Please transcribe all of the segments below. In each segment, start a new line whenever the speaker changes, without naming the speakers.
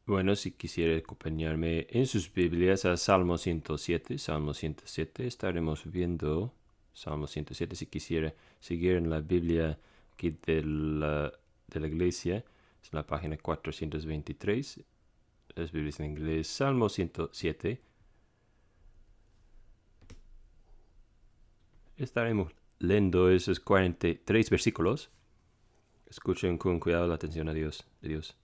Bueno, si quisiera acompañarme en sus Biblias a Salmo 107, estaremos viendo Salmo 107. Si quisiera seguir en la Biblia aquí de la iglesia, es en la página 423, las Biblias en inglés, Salmo 107. Estaremos leyendo esos 43 versículos. Escuchen con cuidado la atención de Dios.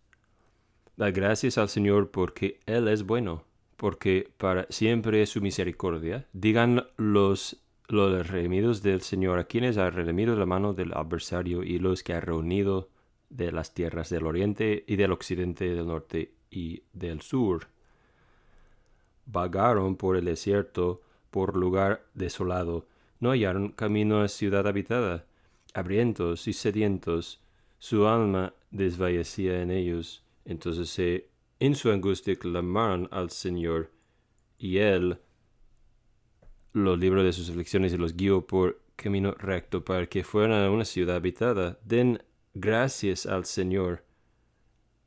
Da gracias al Señor porque Él es bueno, porque para siempre es su misericordia. Digan los redimidos del Señor, a quienes ha redimido la mano del adversario y los que ha reunido de las tierras del oriente y del occidente, del norte y del sur. Vagaron por el desierto, por lugar desolado, no hallaron camino a ciudad habitada. Hambrientos y sedientos, su alma desfallecía en ellos. Entonces en su angustia clamaron al Señor, y Él los libró de sus aflicciones y los guió por camino recto para que fueran a una ciudad habitada. Den gracias al Señor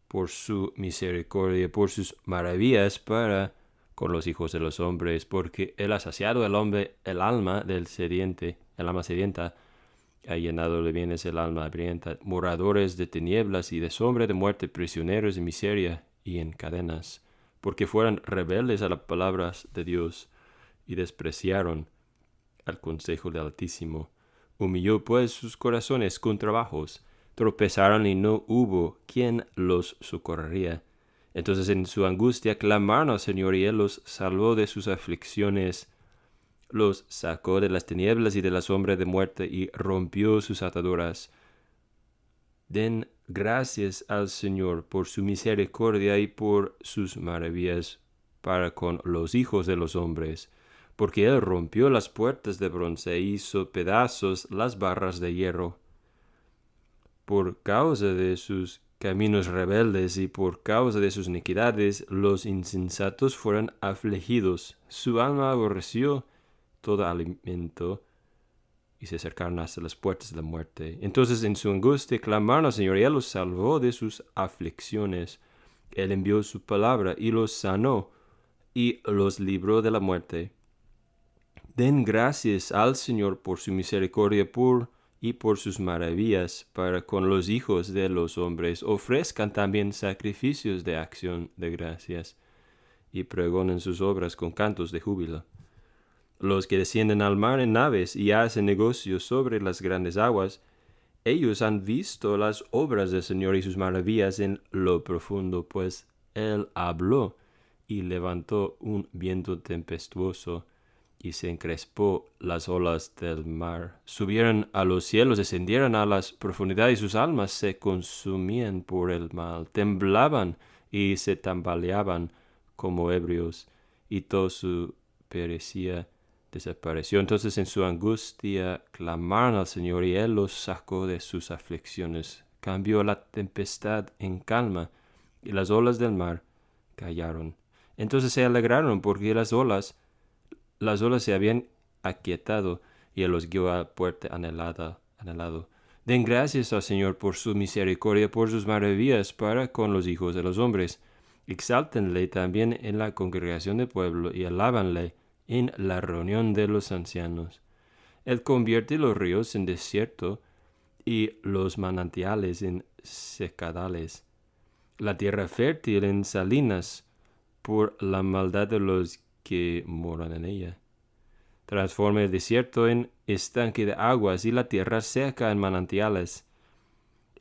por su misericordia, por sus maravillas para con los hijos de los hombres, porque Él ha saciado el alma del sediente, el alma sedienta, ha llenado de bienes el alma hambrienta, moradores de tinieblas y de sombra de muerte, prisioneros de miseria y en cadenas, porque fueron rebeldes a las palabras de Dios y despreciaron al consejo del Altísimo. Humilló pues sus corazones con trabajos, tropezaron y no hubo quien los socorrería. Entonces en su angustia clamaron al Señor y Él los salvó de sus aflicciones, los sacó de las tinieblas y de la sombra de muerte y rompió sus ataduras. Den gracias al Señor por su misericordia y por sus maravillas para con los hijos de los hombres, porque Él rompió las puertas de bronce e hizo pedazos las barras de hierro. Por causa de sus caminos rebeldes y por causa de sus iniquidades, los insensatos fueron afligidos. Su alma aborreció todo alimento y se acercaron hasta las puertas de la muerte. Entonces en su angustia clamaron al Señor y Él los salvó de sus aflicciones. Él envió su palabra y los sanó y los libró de la muerte. Den gracias al Señor por su misericordia y por sus maravillas para con los hijos de los hombres. Ofrezcan también sacrificios de acción de gracias y pregonen sus obras con cantos de júbilo. Los que descienden al mar en naves y hacen negocios sobre las grandes aguas, ellos han visto las obras del Señor y sus maravillas en lo profundo, pues Él habló y levantó un viento tempestuoso y se encrespó las olas del mar. Subieron a los cielos, descendieron a las profundidades y sus almas se consumían por el mal. Temblaban y se tambaleaban como ebrios y todo su perecía desapareció. Entonces en su angustia clamaron al Señor y Él los sacó de sus aflicciones. Cambió la tempestad en calma y las olas del mar callaron. Entonces se alegraron porque las olas se habían aquietado y Él los guió a la puerta anhelado. Den gracias al Señor por su misericordia, por sus maravillas para con los hijos de los hombres. Exáltenle también en la congregación del pueblo y alábanle en la reunión de los ancianos. Él convierte los ríos en desierto y los manantiales en secadales, la tierra fértil en salinas por la maldad de los que moran en ella. Transforma el desierto en estanque de aguas y la tierra seca en manantiales.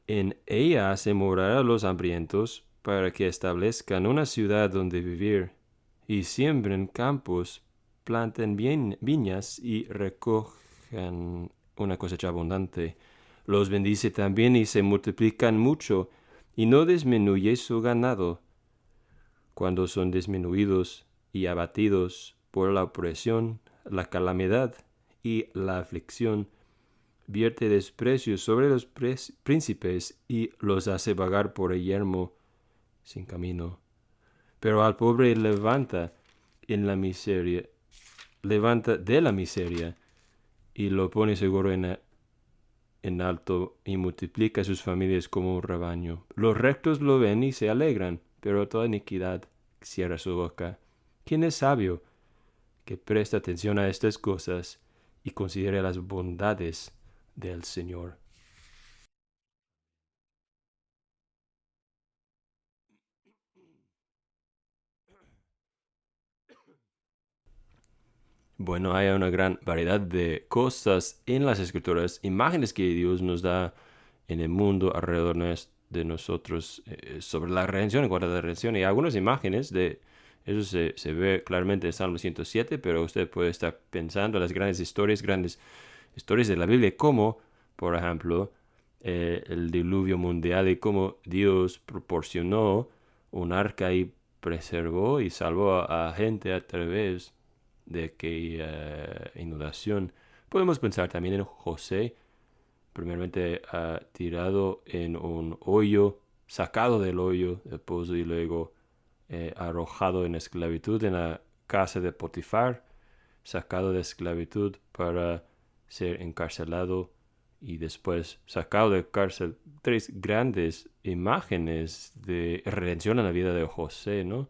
En ella hace morar a los hambrientos para que establezcan una ciudad donde vivir y siembren campos, planten viñas y recojan una cosecha abundante. Los bendice también y se multiplican mucho y no disminuye su ganado. Cuando son disminuidos y abatidos por la opresión, la calamidad y la aflicción, vierte desprecio sobre los príncipes y los hace vagar por el yermo sin camino. Pero al pobre levanta de la miseria y lo pone seguro en alto y multiplica sus familias como un rebaño. Los rectos lo ven y se alegran, pero toda iniquidad cierra su boca. ¿Quién es sabio? Que preste atención a estas cosas y considere las bondades del Señor. Bueno, hay una gran variedad de cosas en las Escrituras, imágenes que Dios nos da en el mundo alrededor de nosotros sobre la redención, en cuanto a la redención. Y algunas imágenes de eso se ve claramente en Salmo 107, pero usted puede estar pensando en las grandes historias de la Biblia, como, por ejemplo, el diluvio mundial y cómo Dios proporcionó un arca y preservó y salvó a gente a través de aquella inundación. Podemos pensar también en José, primeramente tirado en un hoyo, sacado del hoyo del pozo y luego arrojado en esclavitud en la casa de Potifar, sacado de esclavitud para ser encarcelado y después sacado de cárcel. Tres grandes imágenes de redención en la vida de José, ¿no?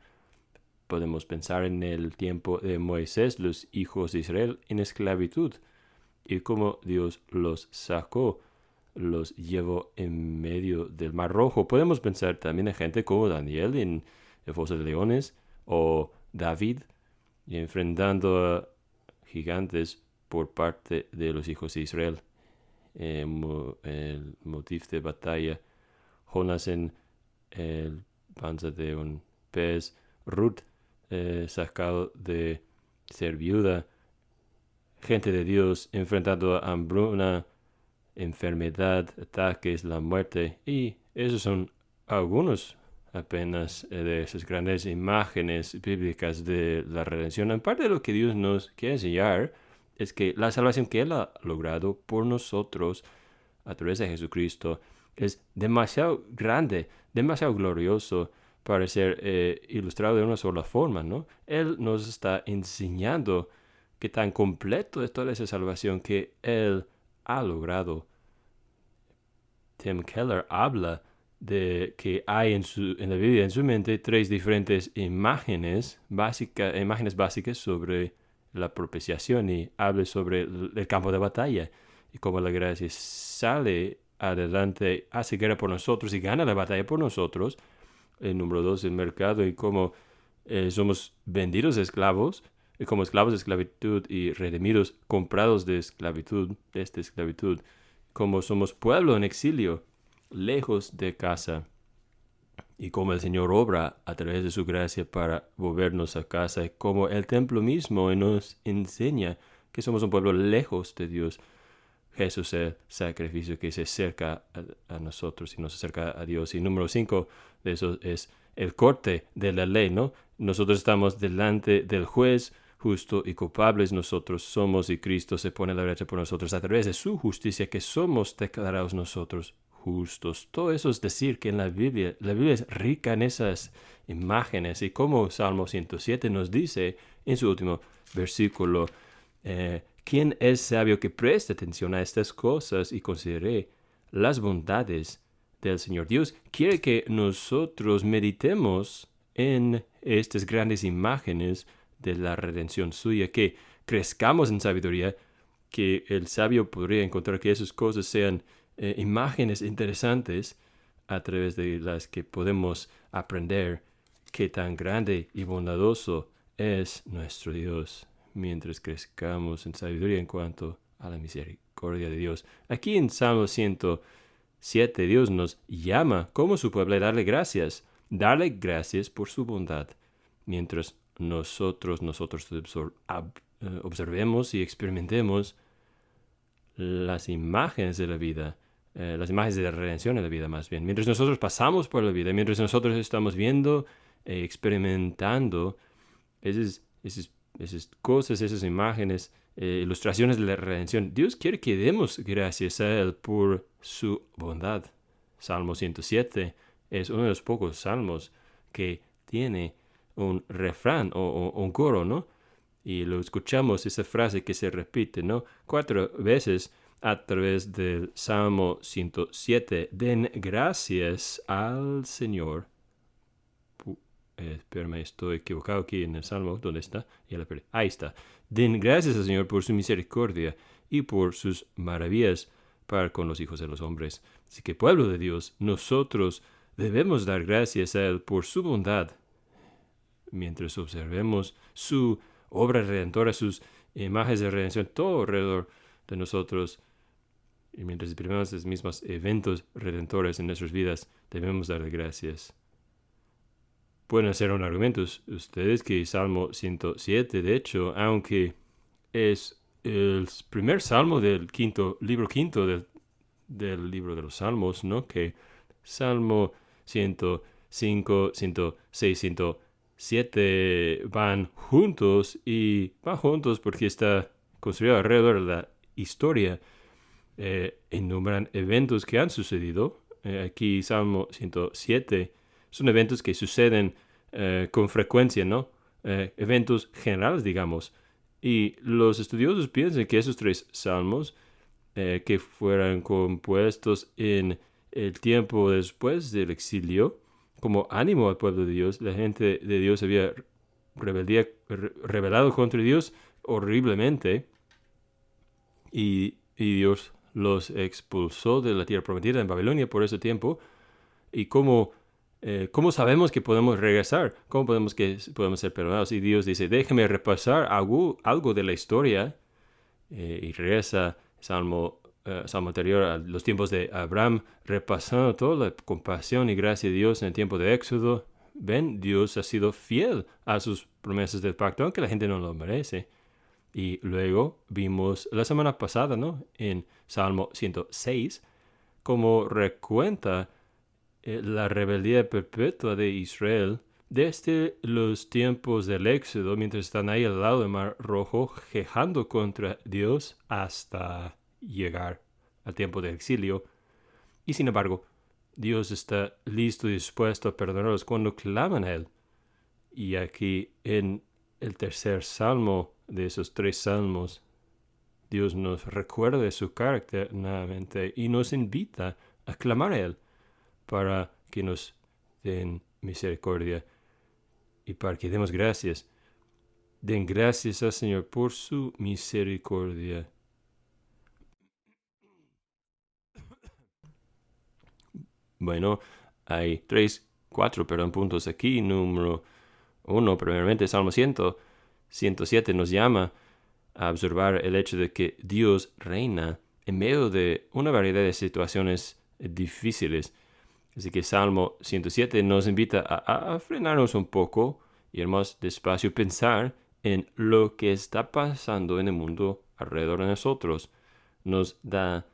Podemos pensar en el tiempo de Moisés, los hijos de Israel en esclavitud y cómo Dios los sacó, los llevó en medio del Mar Rojo. Podemos pensar también en gente como Daniel en el foso de leones o David enfrentando a gigantes por parte de los hijos de Israel. El motivo de batalla, Jonas en el panza de un pez, Ruth sacado de ser viuda, gente de Dios enfrentando a hambruna, enfermedad, ataques, la muerte, y esos son algunos apenas de esas grandes imágenes bíblicas de la redención. En parte de lo que Dios nos quiere enseñar es que la salvación que Él ha logrado por nosotros a través de Jesucristo es demasiado grande, demasiado glorioso para ser ilustrado de una sola forma, ¿no? Él nos está enseñando que tan completo es toda esa salvación que Él ha logrado. Tim Keller habla de que hay en la Biblia, en su mente, tres diferentes imágenes básicas sobre la propiciación y habla sobre el campo de batalla y cómo la gracia sale adelante, hace guerra por nosotros y gana la batalla por nosotros. El número dos, el mercado y cómo somos vendidos de esclavos, como esclavos de esclavitud y redimidos, comprados de esclavitud, de esta esclavitud, como somos pueblo en exilio, lejos de casa, y como el Señor obra a través de su gracia para volvernos a casa, y como el templo mismo nos enseña que somos un pueblo lejos de Dios. Jesús es el sacrificio que se acerca a nosotros y nos acerca a Dios. Y número 5 de eso es el corte de la ley, ¿no? Nosotros estamos delante del juez justo y culpables nosotros somos y Cristo se pone a la derecha por nosotros a través de su justicia que somos declarados nosotros justos. Todo eso es decir que en la Biblia es rica en esas imágenes y como Salmo 107 nos dice en su último versículo, ¿quién es sabio que preste atención a estas cosas y considere las bondades del Señor? Dios quiere que nosotros meditemos en estas grandes imágenes de la redención suya, que crezcamos en sabiduría, que el sabio podría encontrar que esas cosas sean imágenes interesantes a través de las que podemos aprender qué tan grande y bondadoso es nuestro Dios, mientras crezcamos en sabiduría en cuanto a la misericordia de Dios. Aquí en Salmo 107, Dios nos llama como su pueblo a darle gracias por su bondad, mientras nosotros observemos y experimentemos las imágenes de la vida, las imágenes de la redención de la vida más bien. Mientras nosotros pasamos por la vida, mientras nosotros estamos viendo e experimentando esas cosas, esas imágenes, ilustraciones de la redención, Dios quiere que demos gracias a Él por su bondad. Salmo 107 es uno de los pocos salmos que tiene un refrán o un coro, ¿no? Y lo escuchamos, esa frase que se repite, ¿no? 4 veces a través del Salmo 107. Den gracias al Señor, Espérame, estoy equivocado aquí en el Salmo. ¿Dónde está? Ya la perdí. Ahí está. Den gracias al Señor por su misericordia y por sus maravillas para con los hijos de los hombres. Así que, pueblo de Dios, nosotros debemos dar gracias a Él por su bondad, mientras observemos su obra redentora, sus imágenes de redención todo alrededor de nosotros, y mientras experimentamos los mismos eventos redentores en nuestras vidas, debemos darle gracias. Pueden hacer un argumento ustedes que Salmo 107, de hecho, aunque es el primer salmo del libro quinto del libro de los Salmos, ¿no? Que Salmo 105, 106, 107 van juntos porque está construido alrededor de la historia. Enumeran eventos que han sucedido. Aquí Salmo 107 son eventos que suceden con frecuencia, ¿no? Eventos generales, digamos. Y los estudiosos piensan que esos 3 salmos que fueran compuestos en el tiempo después del exilio, como ánimo al pueblo de Dios, la gente de Dios había rebelado contra Dios horriblemente, y Dios los expulsó de la tierra prometida en Babilonia por ese tiempo. Y cómo sabemos que podemos regresar, cómo podemos ser perdonados. Y Dios dice, déjame repasar algo de la historia, y regresa Salmo anterior a los tiempos de Abraham, repasando toda la compasión y gracia de Dios en el tiempo de Éxodo. Ven, Dios ha sido fiel a sus promesas del pacto, aunque la gente no lo merece. Y luego vimos la semana pasada, ¿no? En Salmo 106, cómo recuenta la rebeldía perpetua de Israel desde los tiempos del Éxodo, mientras están ahí al lado del Mar Rojo, quejando contra Dios hasta llegar al tiempo del exilio. Y sin embargo, Dios está listo y dispuesto a perdonarlos cuando claman a Él. Y aquí en el tercer salmo de esos 3 salmos, Dios nos recuerda de su carácter nuevamente y nos invita a clamar a Él para que nos den misericordia y para que demos gracias. Den gracias al Señor por su misericordia. Bueno, hay 4 puntos aquí. Número 1, primeramente, Salmo 107 nos llama a observar el hecho de que Dios reina en medio de una variedad de situaciones difíciles. Así que Salmo 107 nos invita a frenarnos un poco y ir más despacio, pensar en lo que está pasando en el mundo alrededor de nosotros. Nos da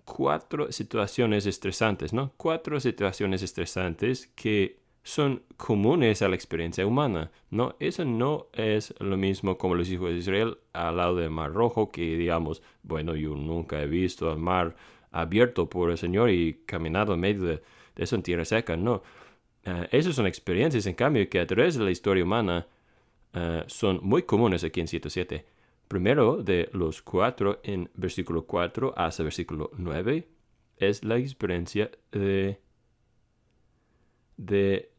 4 situaciones estresantes, ¿no? 4 situaciones estresantes que son comunes a la experiencia humana, ¿no? Eso no es lo mismo como los hijos de Israel al lado del Mar Rojo, que digamos, bueno, yo nunca he visto el mar abierto por el Señor y caminado en medio de eso en tierra seca, no. Esas son experiencias, en cambio, que a través de la historia humana son muy comunes aquí en 107. Primero, de los 4, en versículo 4 hasta versículo 9, es la experiencia de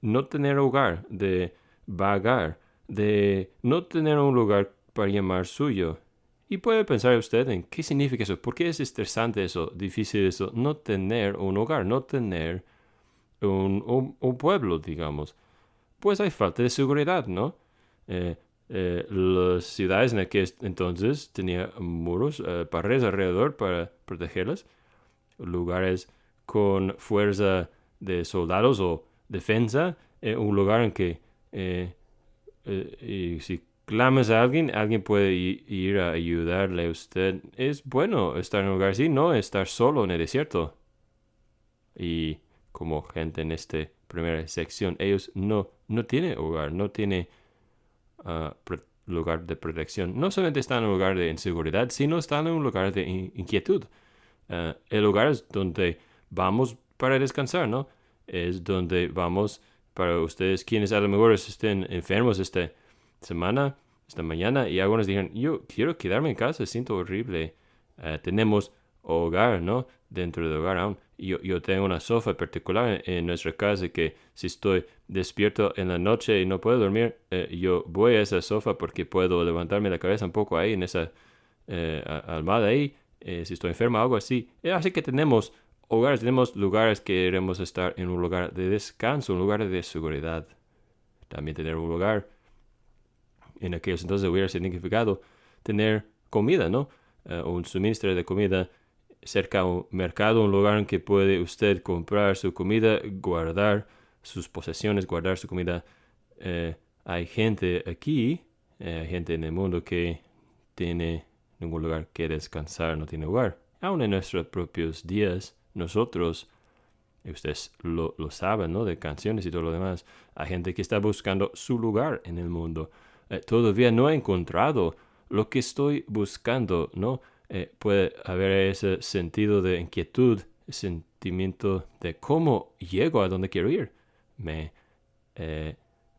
no tener hogar, de vagar, de no tener un lugar para llamar suyo. Y puede pensar usted en qué significa eso, por qué es estresante eso, difícil eso, no tener un hogar, no tener un pueblo, digamos. Pues hay falta de seguridad, ¿no? Las ciudades en aquel entonces tenían muros, paredes alrededor para protegerlas, lugares con fuerza de soldados o defensa, un lugar en que y si clamas a alguien, alguien puede ir a ayudarle a usted. Es bueno estar en un lugar así, no estar solo en el desierto. Y como gente en esta primera sección, ellos no tienen hogar, no tienen lugar de protección. No solamente están en un lugar de inseguridad, sino están en un lugar de inquietud. El lugar es donde vamos para descansar, ¿no? Es donde vamos para ustedes quienes a lo mejor estén enfermos esta semana, esta mañana, y algunos dijeron, yo quiero quedarme en casa, siento horrible. Tenemos hogar, ¿no? Dentro del hogar aún. Yo tengo una sofá particular en nuestra casa que si estoy despierto en la noche y no puedo dormir, yo voy a esa sofá porque puedo levantarme la cabeza un poco ahí en esa almohada ahí, si estoy enfermo o algo así. Así que tenemos hogares, tenemos lugares que queremos estar en un lugar de descanso, un lugar de seguridad. También tener un lugar, en aquellos entonces hubiera significado tener comida, ¿no? Un suministro de comida cerca a un mercado, un lugar en que puede usted comprar su comida, guardar sus posesiones, guardar su comida. Hay gente aquí, hay gente en el mundo que tiene ningún lugar que descansar, no tiene hogar. Aún en nuestros propios días, nosotros, y ustedes lo saben, ¿no? De canciones y todo lo demás, hay gente que está buscando su lugar en el mundo. Todavía no he encontrado lo que estoy buscando, ¿no? Puede haber ese sentido de inquietud, sentimiento de cómo llego a donde quiero ir.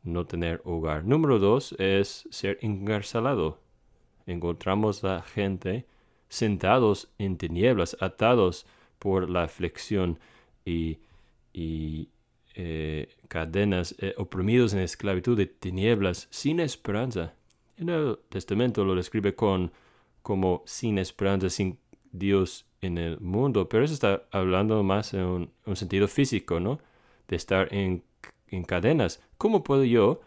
No tener hogar. Número 2 es ser encarcelado. Encontramos a gente sentados en tinieblas, atados por la aflicción y cadenas, oprimidos en esclavitud de tinieblas, sin esperanza. En el Testamento lo describe como sin esperanza, sin Dios en el mundo, pero eso está hablando más en un sentido físico, ¿no? De estar en cadenas. ¿Cómo puedo yo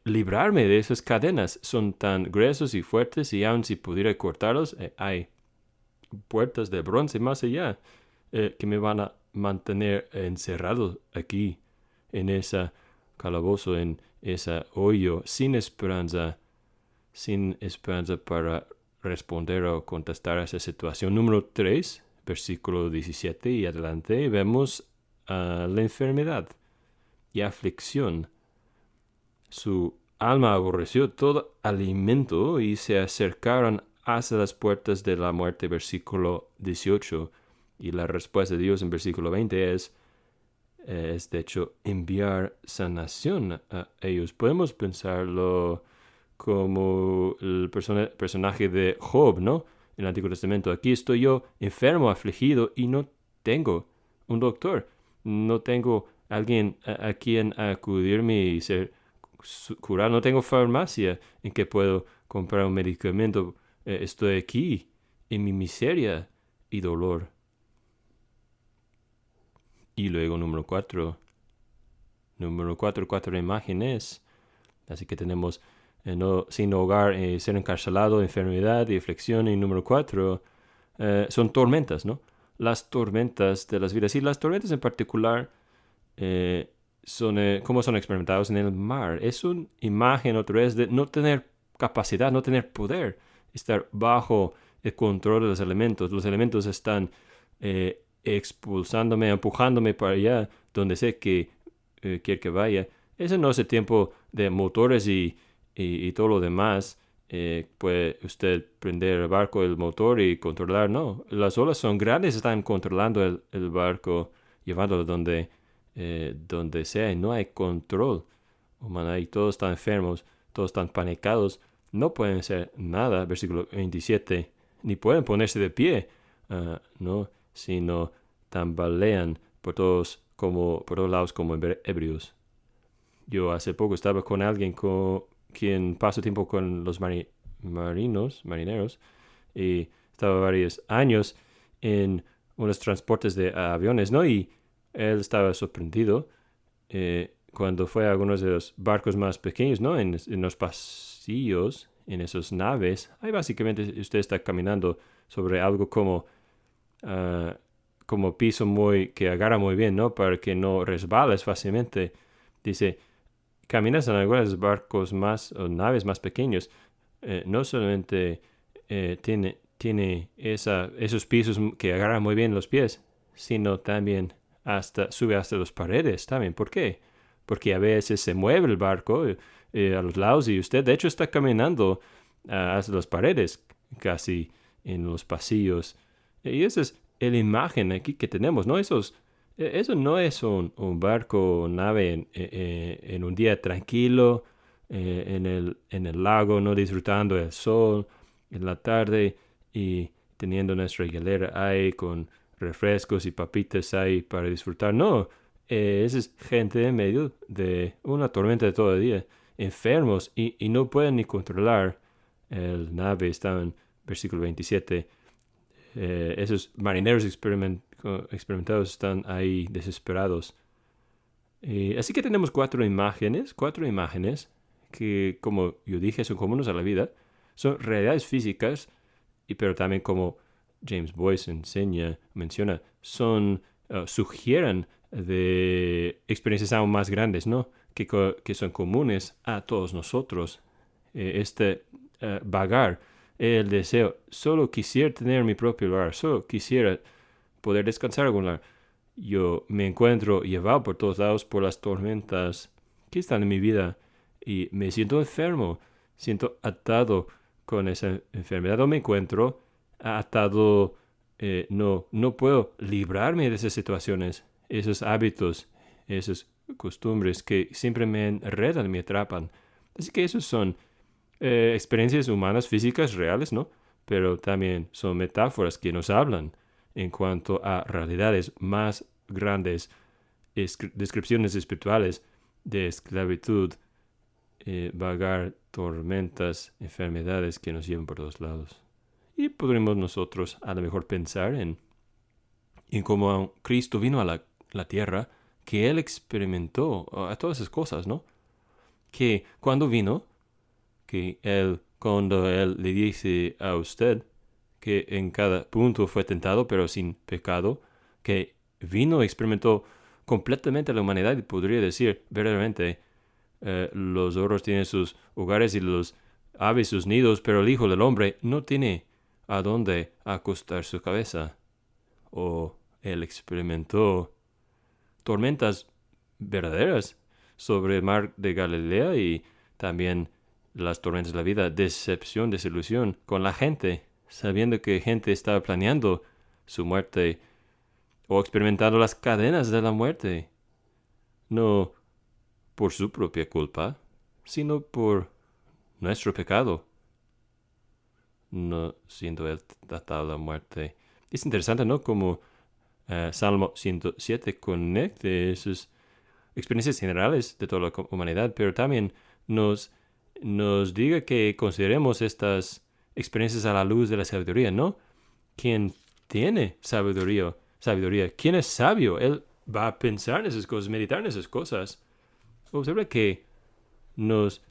librarme de esas cadenas? Son tan gruesos y fuertes y aun si pudiera cortarlos, hay puertas de bronce más allá que me van a mantener encerrado aquí en ese calabozo, en ese hoyo, sin esperanza para responder o contestar a esa situación. Número 3, versículo 17 y adelante, vemos la enfermedad y aflicción. Su alma aborreció todo alimento y se acercaron hasta las puertas de la muerte, versículo 18. Y la respuesta de Dios en versículo 20 es de hecho enviar sanación a ellos. Podemos pensarlo como el personaje de Job, ¿no? En el Antiguo Testamento. Aquí estoy yo enfermo, afligido y no tengo un doctor. No tengo alguien a quien acudirme y ser curado. No tengo farmacia en que puedo comprar un medicamento. Estoy aquí en mi miseria y dolor. Y luego número 4. Cuatro imágenes. Así que tenemos sin hogar, ser encarcelado, enfermedad y aflicción. Y número 4 son tormentas, ¿no? Las tormentas de las vidas. Y las tormentas en particular cómo son experimentados en el mar. Es una imagen otra vez de no tener capacidad, no tener poder, estar bajo el control de los elementos. Los elementos están expulsándome, empujándome para allá, donde sé que quiere que vaya. Ese no es el tiempo de motores y todo lo demás. Puede usted prender el barco, el motor y controlar. No, las olas son grandes, están controlando el barco, llevándolo donde sea, y no hay control humano. Ahí todos están enfermos, todos están panicados, no pueden hacer nada, versículo 27, ni pueden ponerse de pie, no, sino tambalean por todos lados como ebrios. Yo hace poco estaba con alguien quien paso tiempo con los marineros, y estaba varios años en unos transportes de aviones, ¿no? Y él estaba sorprendido cuando fue a algunos de los barcos más pequeños, ¿no? En los pasillos, en esas naves, ahí básicamente usted está caminando sobre algo como piso que agarra muy bien, ¿no? Para que no resbales fácilmente. Dice, caminas en algunos barcos o naves más pequeños, no solamente tiene esos pisos que agarran muy bien los pies, sino también sube hasta las paredes también. ¿Por qué? Porque a veces se mueve el barco a los lados y usted de hecho está caminando hasta las paredes, casi en los pasillos. Y esa es la imagen aquí que tenemos, ¿no? Eso no es un barco o nave en un día tranquilo, en el lago, no disfrutando el sol en la tarde y teniendo nuestra hielera ahí con refrescos y papitas ahí para disfrutar. No, esa es gente en medio de una tormenta de todo el día, enfermos y no pueden ni controlar el nave. Está en versículo 27. Esos marineros experimentados están ahí desesperados. Así que tenemos cuatro imágenes que, como yo dije, son comunes a la vida. Son realidades físicas, pero también, como James Boyce menciona, sugieren de experiencias aún más grandes, ¿no? Que son comunes a todos nosotros. Vagar, el deseo, solo quisiera tener mi propio lugar, solo quisiera poder descansar en algún lugar. Yo me encuentro llevado por todos lados por las tormentas que están en mi vida y me siento enfermo, siento atado con esa enfermedad, o me encuentro atado, no puedo librarme de esas situaciones, esos hábitos, esas costumbres que siempre me enredan, me atrapan. Así que esos son experiencias humanas, físicas, reales, ¿no? Pero también son metáforas que nos hablan en cuanto a realidades más grandes, descripciones espirituales de esclavitud, vagar, tormentas, enfermedades que nos llevan por todos lados. Y podremos nosotros a lo mejor pensar en cómo Cristo vino a la tierra, que Él experimentó a todas esas cosas, ¿no? Que cuando vino, cuando Él le dice a usted que en cada punto fue tentado, pero sin pecado, que vino, experimentó completamente la humanidad, y podría decir verdaderamente, los zorros tienen sus hogares y los aves sus nidos, pero el Hijo del Hombre no tiene a dónde acostar su cabeza. O Él experimentó tormentas verdaderas sobre el mar de Galilea, y también las tormentas de la vida, decepción, desilusión con la gente, sabiendo que gente estaba planeando su muerte o experimentando las cadenas de la muerte, no por su propia culpa, sino por nuestro pecado, no siendo Él atado a la muerte. Es interesante, ¿no? Como Salmo 107 conecte esas experiencias generales de toda la humanidad, pero también nos diga que consideremos estas experiencias a la luz de la sabiduría, ¿no? Quien tiene sabiduría, quien es sabio, él va a pensar en esas cosas, meditar en esas cosas. Observa que nos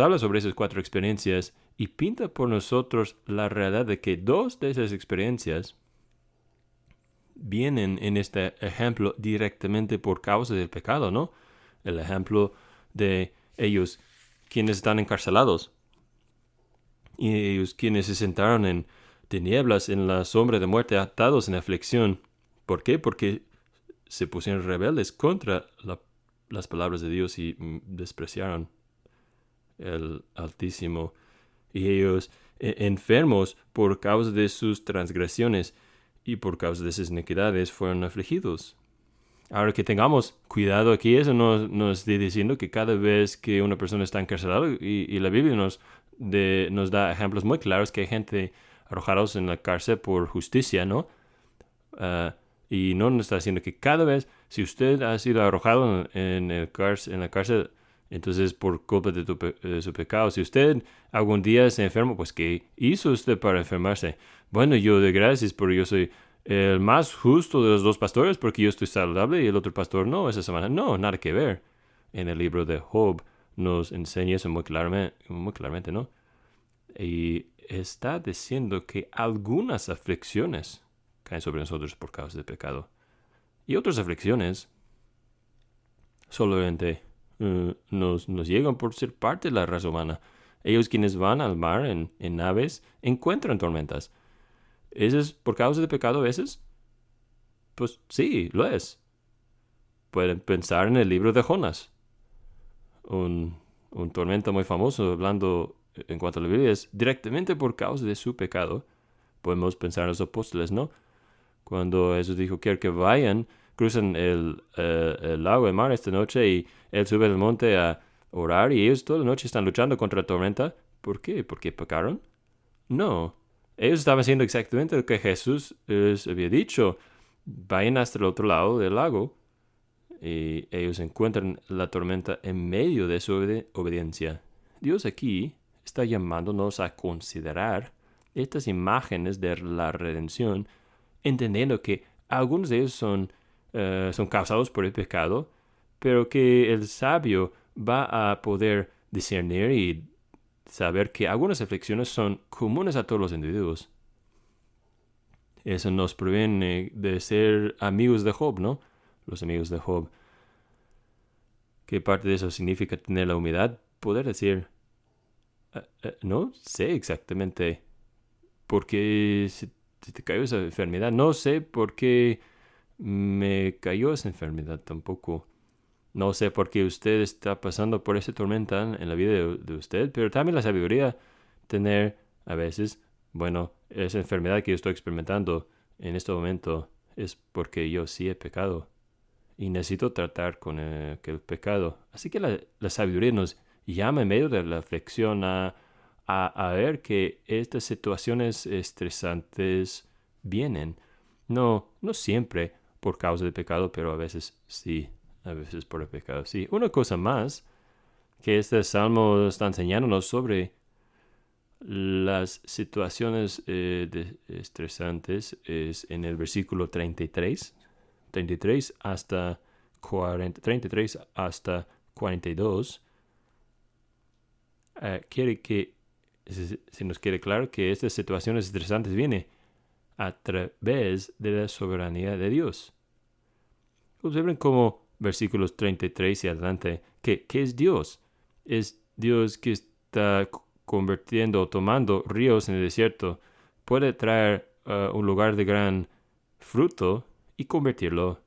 habla sobre esas cuatro experiencias y pinta por nosotros la realidad de que dos de esas experiencias vienen en este ejemplo directamente por causa del pecado, ¿no? El ejemplo de ellos quienes están encarcelados y ellos quienes se sentaron en tinieblas, en la sombra de muerte, atados en aflicción. ¿Por qué? Porque se pusieron rebeldes contra las palabras de Dios y despreciaron el Altísimo. Y ellos enfermos por causa de sus transgresiones y por causa de sus iniquidades fueron afligidos. Ahora, que tengamos cuidado aquí, eso no está diciendo que cada vez que una persona está encarcelada, y la Biblia nos da ejemplos muy claros que hay gente arrojados en la cárcel por justicia, ¿no? Y no nos está diciendo que cada vez, si usted ha sido arrojado en la cárcel, entonces por culpa de su pecado. Si usted algún día se enferma, pues ¿qué hizo usted para enfermarse? Bueno, yo doy gracias porque yo soy el más justo de los dos pastores, porque yo estoy saludable y el otro pastor no esa semana. No, nada que ver. En el libro de Job nos enseña eso muy claramente, ¿no? Y está diciendo que algunas aflicciones caen sobre nosotros por causa del pecado. Y otras aflicciones solamente nos llegan por ser parte de la raza humana. Ellos quienes van al mar en naves encuentran tormentas. ¿Eso es por causa del pecado a veces? Pues sí, lo es. Pueden pensar en el libro de Jonás. Un tormenta muy famoso, hablando en cuanto a la Biblia, es directamente por causa de su pecado. Podemos pensar en los apóstoles, ¿no? Cuando Jesús dijo, quiero que vayan, cruzan el lago, el mar esta noche, y Él sube al monte a orar, y ellos toda la noche están luchando contra la tormenta. ¿Por qué? ¿Por qué pecaron? No. Ellos estaban haciendo exactamente lo que Jesús les había dicho. vayan hasta el otro lado del lago y ellos encuentran la tormenta en medio de su obediencia. Dios aquí está llamándonos a considerar estas imágenes de la redención, entendiendo que algunos de ellos son causados por el pecado, pero que el sabio va a poder discernir y saber que algunas aflicciones son comunes a todos los individuos. Eso nos proviene de ser amigos de Job, ¿no? Los amigos de Job. ¿Qué parte de eso significa tener la humildad? Poder decir, no sé exactamente por qué se te cayó esa enfermedad. No sé por qué me cayó esa enfermedad tampoco. No sé por qué usted está pasando por esa tormenta en la vida de usted, pero también la sabiduría tener a veces, bueno, esa enfermedad que yo estoy experimentando en este momento es porque yo sí he pecado y necesito tratar con el pecado. Así que la sabiduría nos llama en medio de la aflicción a ver que estas situaciones estresantes vienen. No siempre por causa del pecado, pero a veces sí, a veces por el pecado sí. Una cosa más que este salmo está enseñándonos sobre las situaciones estresantes es en el versículo 33 hasta 33 hasta 42. Quiere que se nos quede claro que estas situaciones estresantes vienen a través de la soberanía de Dios. Observen cómo versículos 33 y adelante, ¿qué es Dios? Es Dios que está convirtiendo o tomando ríos en el desierto. Puede traer un lugar de gran fruto y convertirlo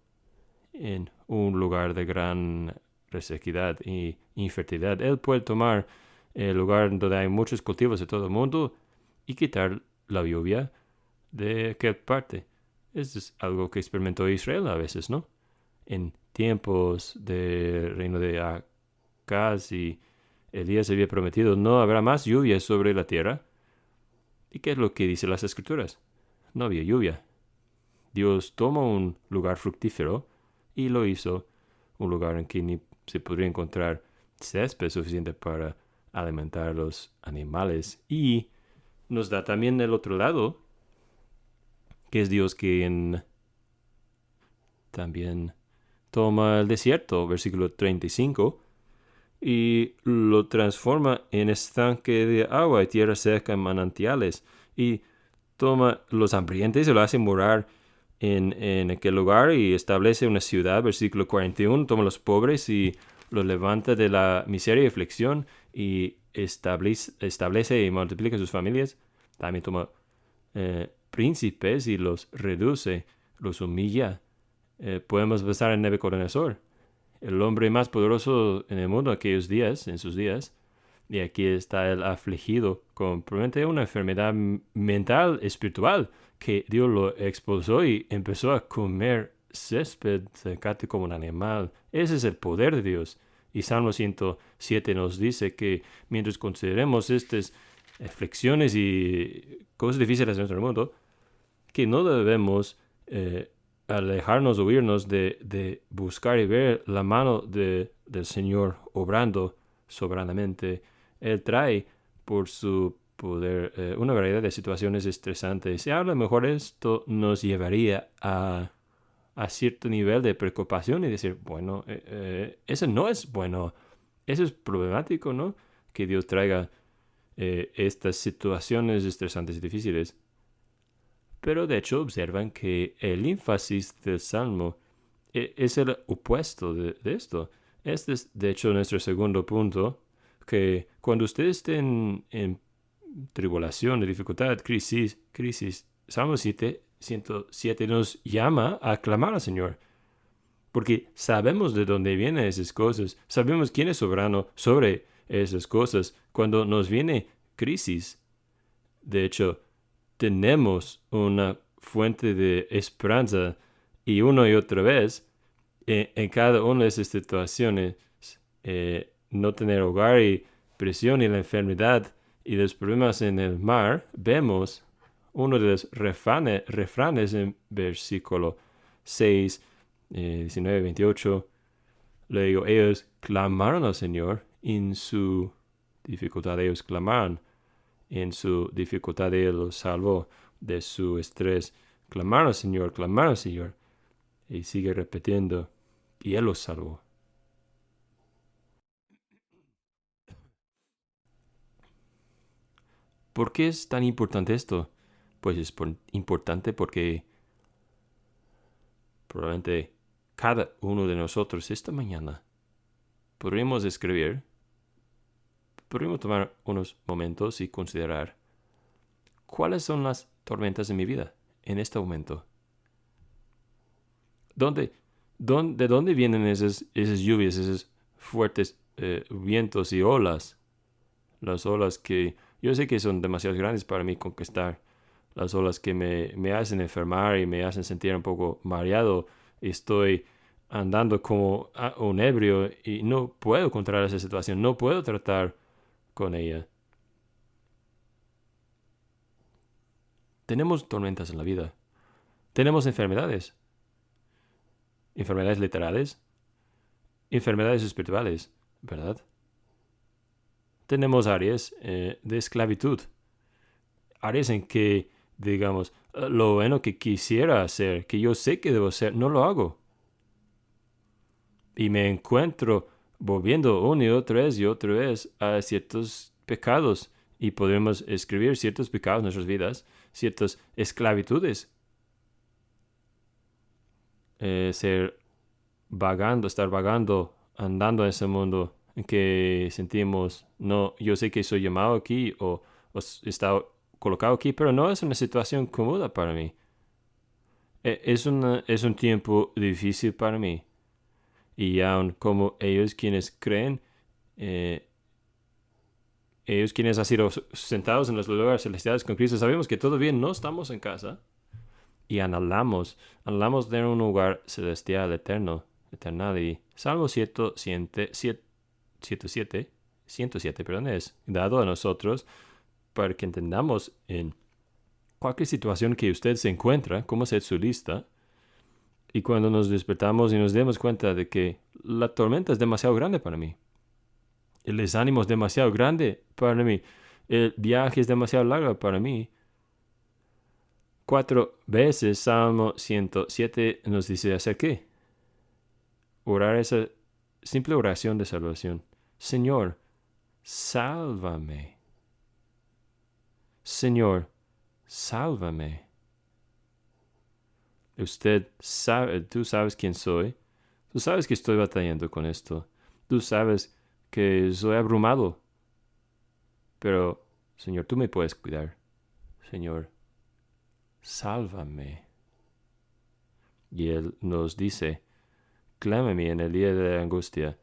en un lugar de gran resequedad y infertilidad. Él puede tomar el lugar donde hay muchos cultivos de todo el mundo y quitar la lluvia de aquella parte. Eso es algo que experimentó Israel a veces, ¿no? En tiempos del reino de Acaz y Elías había prometido no habrá más lluvia sobre la tierra. ¿Y qué es lo que dicen las escrituras? No había lluvia. Dios toma un lugar fructífero y lo hizo un lugar en que ni se podría encontrar césped suficiente para alimentar a los animales. Y nos da también el otro lado, que es Dios quien también toma el desierto, versículo 35, y lo transforma en estanque de agua y tierra seca en manantiales. Y toma los hambrientos y lo hace morar en aquel lugar y establece una ciudad, versículo 41, toma a los pobres y los levanta de la miseria y aflicción y establece y multiplica sus familias. También toma príncipes y los reduce, los humilla. Podemos pensar en Nabucodonosor, el hombre más poderoso en el mundo aquellos días, en sus días. Y aquí está el afligido con probablemente una enfermedad mental, espiritual, que Dios lo expulsó y empezó a comer césped, zacate como un animal. Ese es el poder de Dios. Y Salmo 107 nos dice que mientras consideremos estas aflicciones y cosas difíciles en nuestro mundo, que no debemos alejarnos o huirnos de buscar y ver la mano del Señor obrando soberanamente. Él trae por su poder una variedad de situaciones estresantes. Y a lo mejor esto nos llevaría a cierto nivel de preocupación y decir, bueno, eso no es bueno. Eso es problemático, ¿no? Que Dios traiga estas situaciones estresantes y difíciles. Pero de hecho observan que el énfasis del Salmo es el opuesto de esto. Este es de hecho nuestro segundo punto, que cuando ustedes estén en tribulación, dificultad, crisis, Salmo 107 nos llama a clamar al Señor. Porque sabemos de dónde vienen esas cosas, sabemos quién es soberano sobre esas cosas. Cuando nos viene crisis, de hecho, tenemos una fuente de esperanza y una y otra vez en cada una de esas situaciones no tener hogar y presión y la enfermedad y los problemas en el mar, vemos uno de los refranes en versículo 6, 19, 28. Le digo, ellos clamaron al Señor en su dificultad. Ellos clamaron en su dificultad. Él los salvó de su estrés. Clamaron al Señor, clamaron al Señor. Y sigue repitiendo, y Él los salvó. ¿Por qué es tan importante esto? Pues es importante porque probablemente cada uno de nosotros esta mañana podríamos tomar unos momentos y considerar cuáles son las tormentas de mi vida en este momento. ¿De dónde vienen esas lluvias, esos fuertes vientos y olas? Las olas que yo sé que son demasiado grandes para mí conquistar. Las olas que me hacen enfermar y me hacen sentir un poco mareado. Estoy andando como un ebrio y no puedo controlar esa situación. No puedo tratar con ella. Tenemos tormentas en la vida. Tenemos enfermedades. Enfermedades literales. Enfermedades espirituales, ¿verdad? Tenemos áreas de esclavitud. Áreas en que, digamos, lo bueno que quisiera hacer, que yo sé que debo hacer, no lo hago. Y me encuentro volviendo una y otra vez a ciertos pecados. Y podemos escribir ciertos pecados en nuestras vidas, ciertas esclavitudes. Estar vagando, andando en ese mundo en que sentimos, no, yo sé que soy llamado aquí o está colocado aquí, pero no es una situación cómoda para mí. Es un tiempo difícil para mí. Y aun como ellos quienes creen, eh, ellos quienes han sido sentados en los lugares celestiales con Cristo, sabemos que todavía no estamos en casa y anhelamos de un lugar celestial eterno, eternal. Y Salmo 107, perdón, es dado a nosotros para que entendamos en cualquier situación que usted se encuentra, cómo hacer su lista. Y cuando nos despertamos y nos demos cuenta de que la tormenta es demasiado grande para mí, el desánimo es demasiado grande para mí, el viaje es demasiado largo para mí. 4 veces Salmo 107 nos dice hacer qué. Orar esa simple oración de salvación. Señor, sálvame. Señor, sálvame. Usted sabe, tú sabes quién soy. Tú sabes que estoy batallando con esto. Tú sabes que soy abrumado. Pero, Señor, tú me puedes cuidar. Señor, sálvame. Y Él nos dice, clámame en el día de la angustia,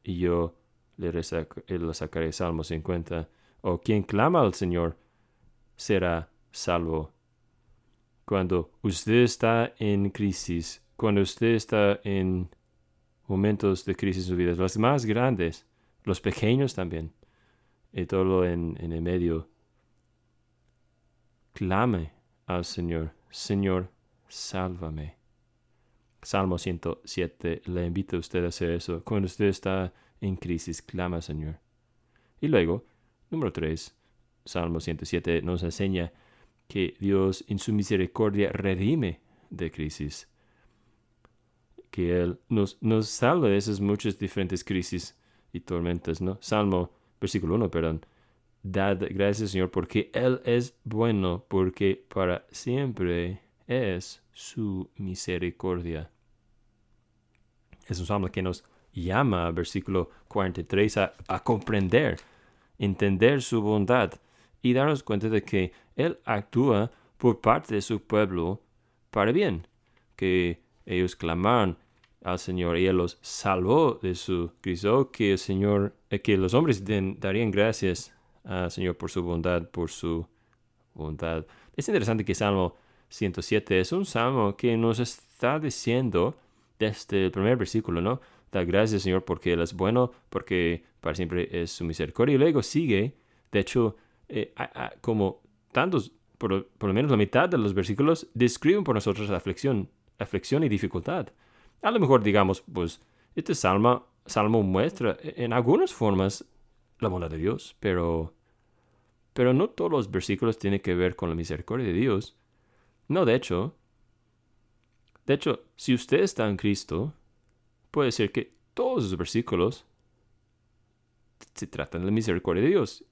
y yo le sacaré. Salmo 50. O quien clama al Señor será salvo. Cuando usted está en crisis, cuando usted está en momentos de crisis en su vida, los más grandes, los pequeños también, y todo en el medio, clame al Señor. Señor, sálvame. Salmo 107, le invito a usted a hacer eso. Cuando usted está en crisis, clama al Señor. Y luego, número 3, Salmo 107 nos enseña que Dios en su misericordia redime de crisis. Que Él nos salva de esas muchas diferentes crisis y tormentas, ¿no? Versículo 1, perdón. Dad gracias, Señor, porque Él es bueno, porque para siempre es su misericordia. Es un salmo que nos llama, versículo 43, a comprender, entender su bondad y darnos cuenta de que Él actúa por parte de su pueblo para bien, que ellos clamaron al Señor y Él los salvó de su crisis, que el Señor, que los hombres darían gracias al Señor por su bondad, Es interesante que Salmo 107 es un salmo que nos está diciendo desde el primer versículo, ¿no? Da gracias, Señor, porque Él es bueno, porque para siempre es su misericordia. Y luego sigue, de hecho, como tantos, por lo menos la mitad de los versículos describen por nosotros la aflicción aflicción y dificultad. A lo mejor digamos, pues, este salmo muestra en algunas formas la bondad de Dios, pero no todos los versículos tienen que ver con la misericordia de Dios. No, de hecho, si usted está en Cristo, puede ser que todos los versículos se tratan de la misericordia de Dios.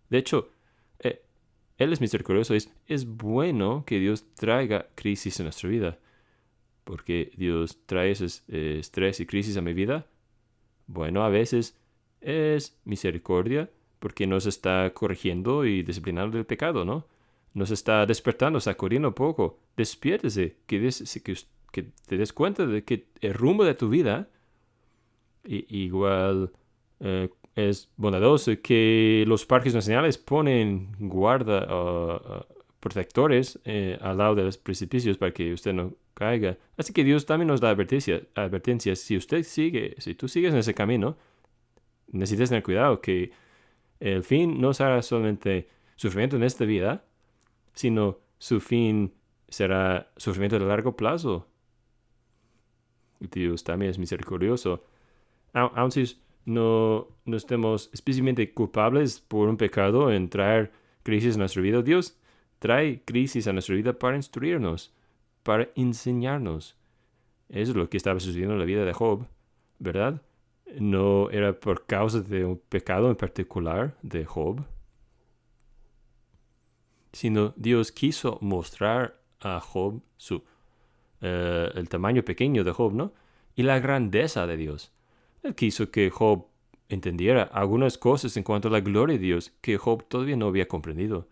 De hecho, Él es misericordioso. Es bueno que Dios traiga crisis en nuestra vida. Porque Dios trae ese estrés y crisis a mi vida. Bueno, a veces es misericordia porque nos está corrigiendo y disciplinando del pecado, ¿no? Nos está despertando, sacudiendo un poco. Despiértese, que te des cuenta de que el rumbo de tu vida igual es bondadoso, que los parques nacionales ponen protectores al lado de los precipicios para que usted no caiga. Así que Dios también nos da advertencias. Si tú sigues en ese camino, necesitas tener cuidado que el fin no será solamente sufrimiento en esta vida, sino su fin será sufrimiento de largo plazo. Dios también es misericordioso. Aun si no estemos especialmente culpables por un pecado en traer crisis a nuestra vida, Dios trae crisis a nuestra vida para instruirnos, para enseñarnos. Eso es lo que estaba sucediendo en la vida de Job, ¿verdad? No era por causa de un pecado en particular de Job, sino Dios quiso mostrar a Job el tamaño pequeño de Job, ¿no? Y la grandeza de Dios. Él quiso que Job entendiera algunas cosas en cuanto a la gloria de Dios que Job todavía no había comprendido.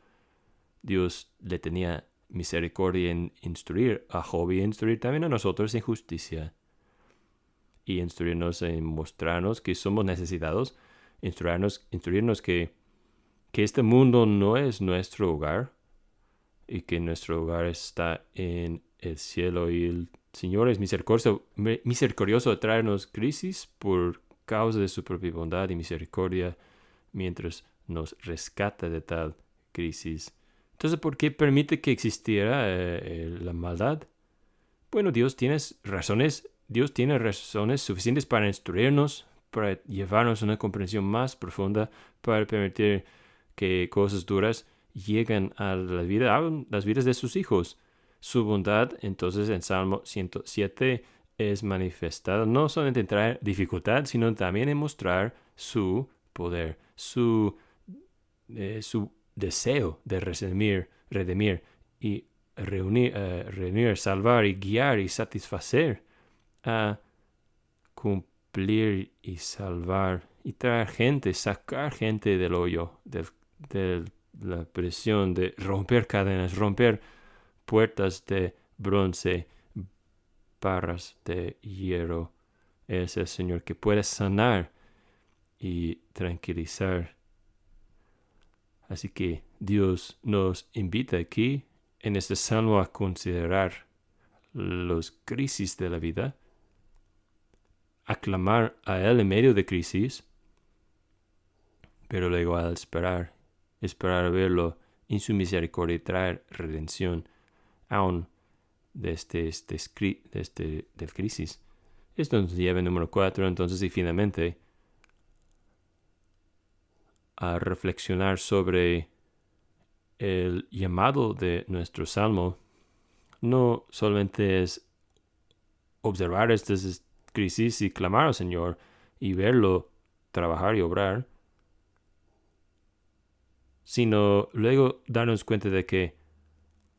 Dios le tenía misericordia en instruir a Job y instruir también a nosotros en justicia. Y instruirnos en mostrarnos que somos necesitados, instruirnos que este mundo no es nuestro hogar y que nuestro hogar está en el cielo y el Señor es misericordioso de traernos crisis por causa de su propia bondad y misericordia mientras nos rescata de tal crisis. Entonces, ¿por qué permite que existiera la maldad? Bueno, Dios tiene razones suficientes para instruirnos, para llevarnos a una comprensión más profunda, para permitir que cosas duras lleguen a las vidas de sus hijos. Su bondad, entonces, en Salmo 107 es manifestada no solamente en traer dificultad, sino también en mostrar su poder, su deseo de redimir y reunir, salvar y guiar y satisfacer a cumplir y salvar y traer gente, sacar gente del hoyo, de la presión, de romper cadenas, romper puertas de bronce, barras de hierro. Es el Señor que puede sanar y tranquilizar. Así que Dios nos invita aquí en este salmo a considerar las crisis de la vida, a clamar a Él en medio de crisis, pero luego al esperar a verlo en su misericordia y traer redención aún de del crisis. Esto nos lleva al número 4, entonces, y finalmente, a reflexionar sobre el llamado de nuestro salmo. No solamente es observar estas crisis y clamar al Señor y verlo trabajar y obrar, sino luego darnos cuenta de que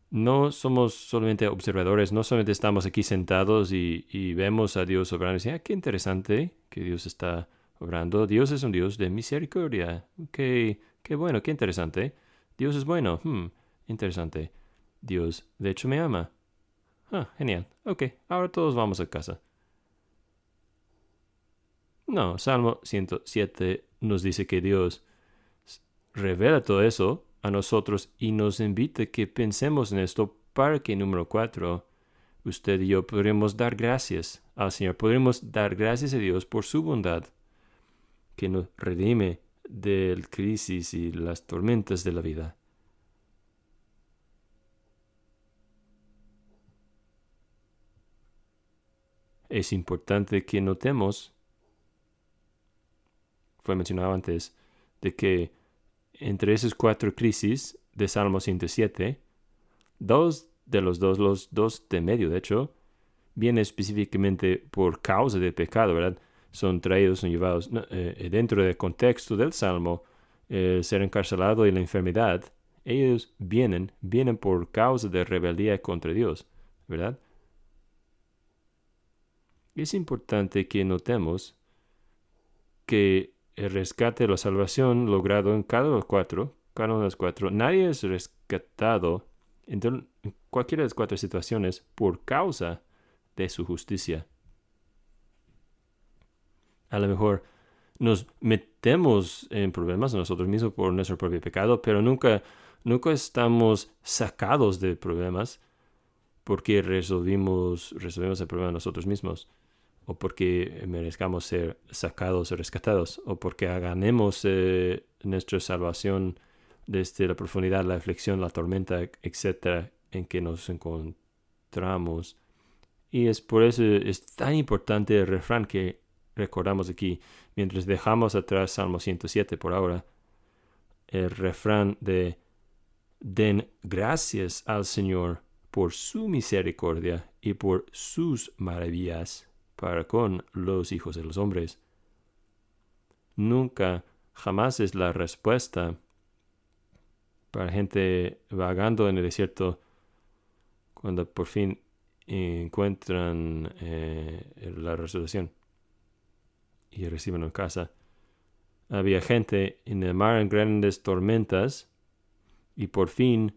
no somos solamente observadores, no solamente estamos aquí sentados y vemos a Dios obrando y decimos, qué interesante que Dios está obrando. Dios es un Dios de misericordia. Qué bueno, qué interesante. Dios es bueno. Interesante. Dios, de hecho, me ama. Genial. Ok, ahora todos vamos a casa. No, Salmo 107 nos dice que Dios revela todo eso a nosotros y nos invita que pensemos en esto para que, número 4, usted y yo podremos dar gracias al Señor. Podremos dar gracias a Dios por su bondad que nos redime de la crisis y las tormentas de la vida. es importante que notemos, fue mencionado antes, de que entre esas 4 crisis de Salmo 107, los dos de medio, de hecho, vienen específicamente por causa del pecado, ¿verdad? Son llevados dentro del contexto del Salmo, ser encarcelado y la enfermedad. Ellos vienen por causa de rebeldía contra Dios, ¿verdad? Es importante que notemos que el rescate o la salvación logrado en cada uno de los 4, nadie es rescatado en cualquiera de las 4 situaciones por causa de su justicia. A lo mejor nos metemos en problemas nosotros mismos por nuestro propio pecado, pero nunca estamos sacados de problemas porque resolvimos el problema nosotros mismos, o porque merezcamos ser sacados o rescatados, o porque ganemos nuestra salvación desde la profundidad, la aflicción, la tormenta, etcétera, en que nos encontramos. Y es por eso es tan importante el refrán que recordamos aquí, mientras dejamos atrás Salmo 107 por ahora, el refrán de den gracias al Señor por su misericordia y por sus maravillas para con los hijos de los hombres. Nunca, jamás es la respuesta para gente vagando en el desierto cuando por fin encuentran la resolución y reciben en casa. Había gente en el mar en grandes tormentas y por fin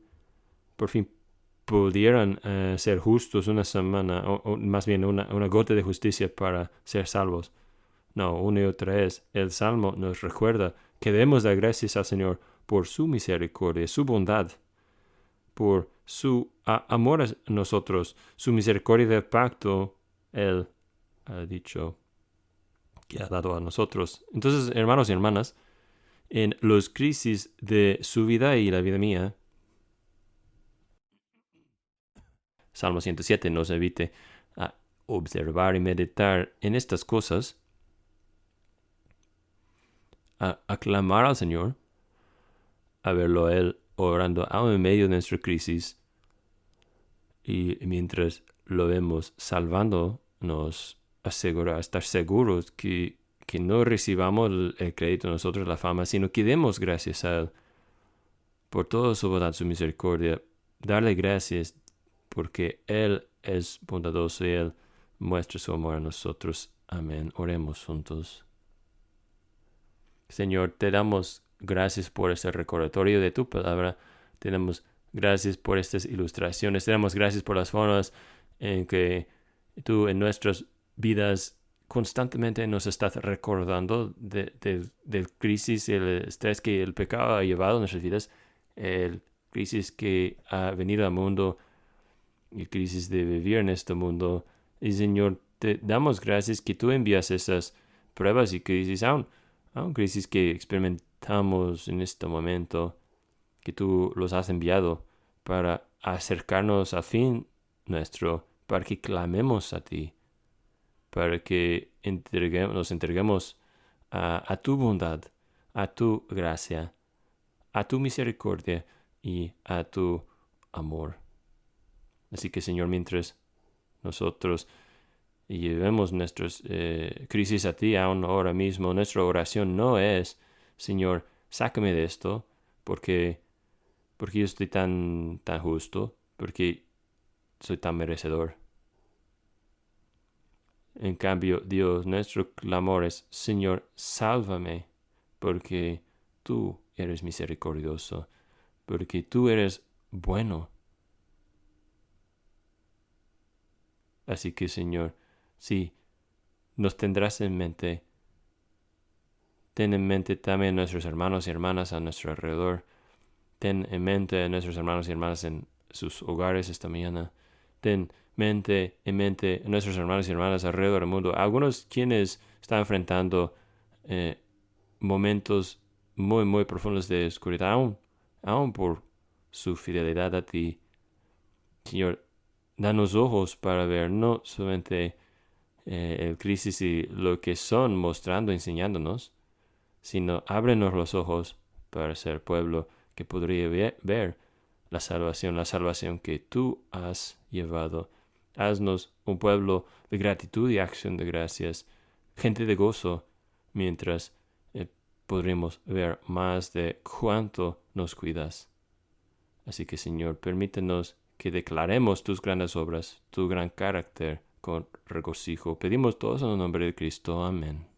pudieran ser justos una semana, o más bien una gota de justicia para ser salvos. No, una y otra vez, el Salmo nos recuerda que debemos dar gracias al Señor por su misericordia, su bondad, por su amor a nosotros, su misericordia del pacto, Él ha dicho que ha dado a nosotros. Entonces, hermanos y hermanas, en las crisis de su vida y la vida mía, Salmo 107 nos invite a observar y meditar en estas cosas, a aclamar al Señor, a verlo a Él orando aún en medio de nuestra crisis, y mientras lo vemos salvándonos, estar seguros que no recibamos el crédito nosotros, la fama, sino que demos gracias a Él por toda su bondad, su misericordia, darle gracias porque Él es bondadoso y Él muestra su amor a nosotros. Amén. Oremos juntos. Señor, te damos gracias por este recordatorio de tu palabra. Te damos gracias por estas ilustraciones. Te damos gracias por las formas en que tú en nuestras vidas constantemente nos estás recordando del crisis y el estrés que el pecado ha llevado a nuestras vidas, el crisis que ha venido al mundo, y crisis de vivir en este mundo. Y Señor, te damos gracias que tú envías esas pruebas y crisis, aún crisis que experimentamos en este momento, que tú los has enviado para acercarnos al fin nuestro, para que clamemos a ti, para que nos entreguemos a tu bondad, a tu gracia, a tu misericordia y a tu amor. Así que, Señor, mientras nosotros llevemos nuestras crisis a ti aún ahora mismo, nuestra oración no es, Señor, sácame de esto, porque yo estoy tan justo, porque soy tan merecedor. En cambio, Dios, nuestro clamor es, Señor, sálvame, porque tú eres misericordioso, porque tú eres bueno. Así que, Señor, sí, nos tendrás en mente. Ten en mente también a nuestros hermanos y hermanas a nuestro alrededor. Ten en mente a nuestros hermanos y hermanas en sus hogares esta mañana. Ten en mente a nuestros hermanos y hermanas alrededor del mundo. Algunos quienes están enfrentando momentos muy, muy profundos de oscuridad, aún por su fidelidad a ti. Señor, danos ojos para ver no solamente el crisis y lo que son mostrando, enseñándonos, sino ábrenos los ojos para ser pueblo que podría ver la salvación que tú has llevado. Haznos un pueblo de gratitud y acción de gracias, gente de gozo, mientras podremos ver más de cuánto nos cuidas. Así que, Señor, permítenos que declaremos tus grandes obras, tu gran carácter con regocijo. Pedimos todos en el nombre de Cristo. Amén.